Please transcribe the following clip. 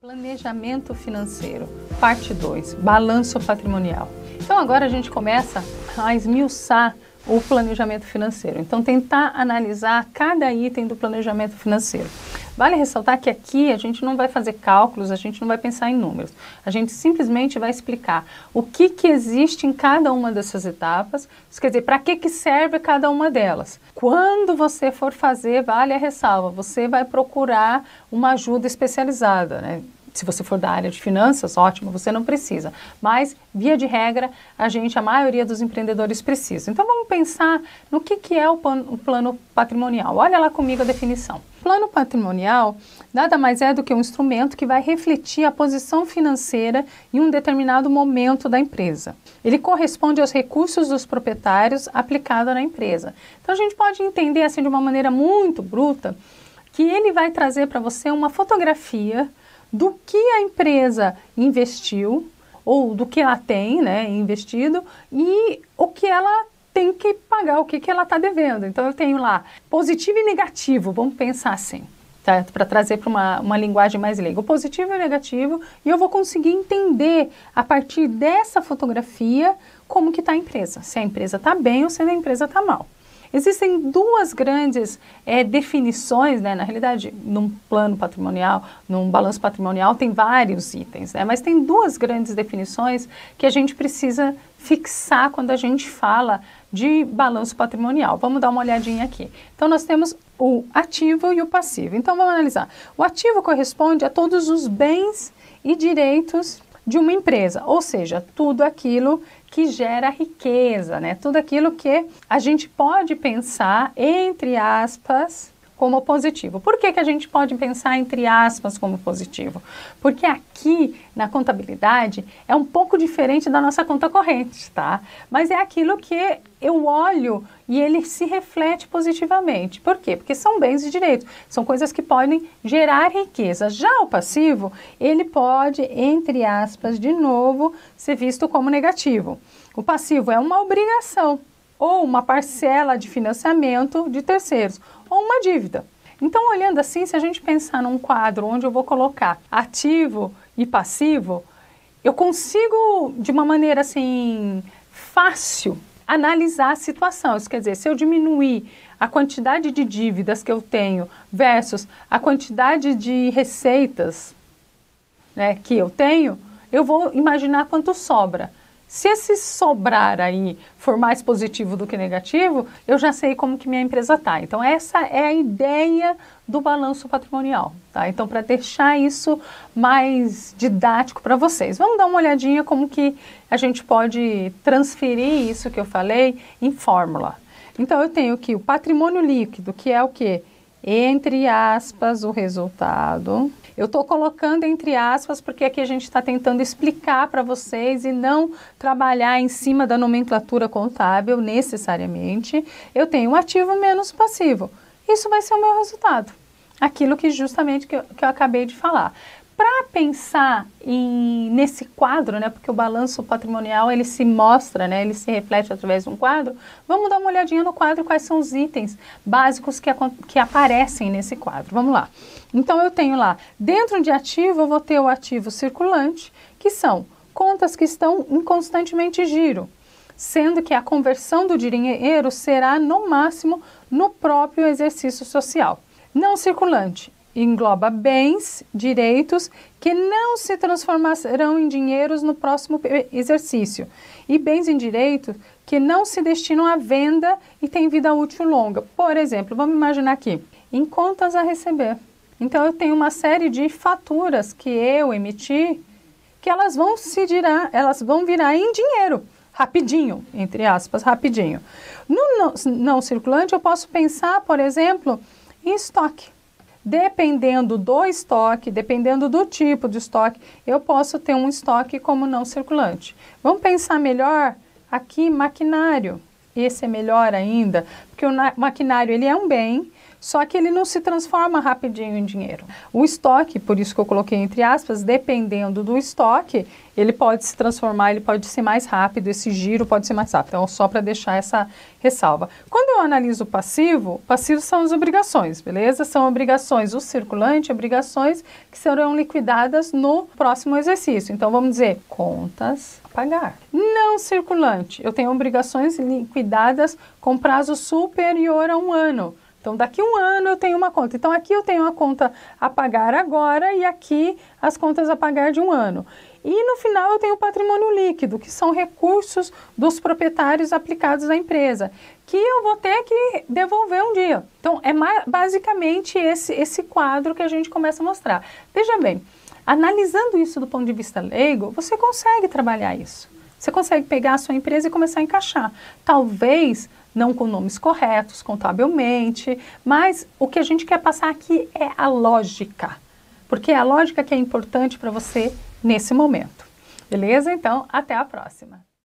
Planejamento financeiro, parte 2, balanço patrimonial. Então agora a gente começa a esmiuçar o planejamento financeiro. Então tentar analisar cada item do planejamento financeiro. Vale ressaltar que aqui a gente não vai fazer cálculos, a gente não vai pensar em números. A gente simplesmente vai explicar o que existe em cada uma dessas etapas, isso quer dizer, para que serve cada uma delas. Quando você for fazer, vale a ressalva, você vai procurar uma ajuda especializada, né? Se você for da área de finanças, ótimo, você não precisa. Mas, via de regra, a maioria dos empreendedores precisa. Então, vamos pensar no que é o plano patrimonial. Olha lá comigo a definição. Plano patrimonial nada mais é do que um instrumento que vai refletir a posição financeira em um determinado momento da empresa. Ele corresponde aos recursos dos proprietários aplicados na empresa. Então, a gente pode entender assim de uma maneira muito bruta que ele vai trazer para você uma fotografia do que a empresa investiu, ou do que ela tem, né, investido, e o que ela tem que pagar, o que ela está devendo. Então eu tenho lá positivo e negativo, vamos pensar assim, tá? Para trazer para uma linguagem mais leiga. O positivo e o negativo, e eu vou conseguir entender a partir dessa fotografia como que está a empresa, se a empresa está bem ou se a empresa está mal. Existem duas grandes definições, né? Na realidade, num plano patrimonial, num balanço patrimonial, tem vários itens, né? Mas tem duas grandes definições que a gente precisa fixar quando a gente fala de balanço patrimonial. Vamos dar uma olhadinha aqui. Então, nós temos o ativo e o passivo. Então, vamos analisar. O ativo corresponde a todos os bens e direitos de uma empresa, ou seja, tudo aquilo que gera riqueza, né? Tudo aquilo que a gente pode pensar, entre aspas, como positivo. Por que a gente pode pensar, entre aspas, como positivo? Porque aqui, na contabilidade, é um pouco diferente da nossa conta corrente, tá? Mas é aquilo que eu olho e ele se reflete positivamente. Por quê? Porque são bens e direitos, são coisas que podem gerar riqueza. Já o passivo, ele pode, entre aspas, de novo, ser visto como negativo. O passivo é uma obrigação, ou uma parcela de financiamento de terceiros, ou uma dívida. Então, olhando assim, se a gente pensar num quadro onde eu vou colocar ativo e passivo, eu consigo, de uma maneira assim, fácil, analisar a situação. Isso quer dizer, se eu diminuir a quantidade de dívidas que eu tenho versus a quantidade de receitas, né, que eu tenho, eu vou imaginar quanto sobra. Se esse sobrar aí for mais positivo do que negativo, eu já sei como que minha empresa está. Então, essa é a ideia do balanço patrimonial, tá? Então, para deixar isso mais didático para vocês, vamos dar uma olhadinha como que a gente pode transferir isso que eu falei em fórmula. Então, eu tenho aqui o patrimônio líquido, que é o quê? Entre aspas, o resultado. Eu estou colocando entre aspas porque aqui a gente está tentando explicar para vocês e não trabalhar em cima da nomenclatura contábil necessariamente. Eu tenho ativo menos passivo. Isso vai ser o meu resultado. Aquilo que justamente que eu acabei de falar. Para pensar nesse quadro, né, porque o balanço patrimonial ele se mostra, né, ele se reflete através de um quadro, vamos dar uma olhadinha no quadro quais são os itens básicos que aparecem nesse quadro. Vamos lá. Então eu tenho lá, dentro de ativo eu vou ter o ativo circulante, que são contas que estão em constantemente giro, sendo que a conversão do dinheiro será no máximo no próprio exercício social. Não circulante engloba bens, direitos que não se transformarão em dinheiros no próximo exercício e bens e direitos que não se destinam à venda e têm vida útil longa. Por exemplo, vamos imaginar aqui, em contas a receber. Então eu tenho uma série de faturas que eu emiti que elas vão virar em dinheiro, rapidinho, entre aspas, rapidinho. No não circulante eu posso pensar, por exemplo, em estoque. Dependendo do estoque, dependendo do tipo de estoque, eu posso ter um estoque como não circulante. Vamos pensar melhor aqui, maquinário. Esse é melhor ainda, porque o maquinário ele é um bem só que ele não se transforma rapidinho em dinheiro. O estoque, por isso que eu coloquei entre aspas, dependendo do estoque, ele pode se transformar, ele pode ser mais rápido, esse giro pode ser mais rápido. Então, só para deixar essa ressalva. Quando eu analiso o passivo são as obrigações, beleza? São obrigações, o circulante, obrigações que serão liquidadas no próximo exercício. Então, vamos dizer, contas a pagar. Não circulante, eu tenho obrigações liquidadas com prazo superior a 1 ano. Então, daqui a 1 ano eu tenho uma conta. Então, aqui eu tenho a conta a pagar agora e aqui as contas a pagar de 1 ano. E no final eu tenho o patrimônio líquido, que são recursos dos proprietários aplicados à empresa, que eu vou ter que devolver um dia. Então, é basicamente esse quadro que a gente começa a mostrar. Veja bem, analisando isso do ponto de vista leigo, você consegue trabalhar isso. Você consegue pegar a sua empresa e começar a encaixar. Talvez não com nomes corretos, contabilmente, mas o que a gente quer passar aqui é a lógica. Porque é a lógica que é importante para você nesse momento. Beleza? Então, até a próxima.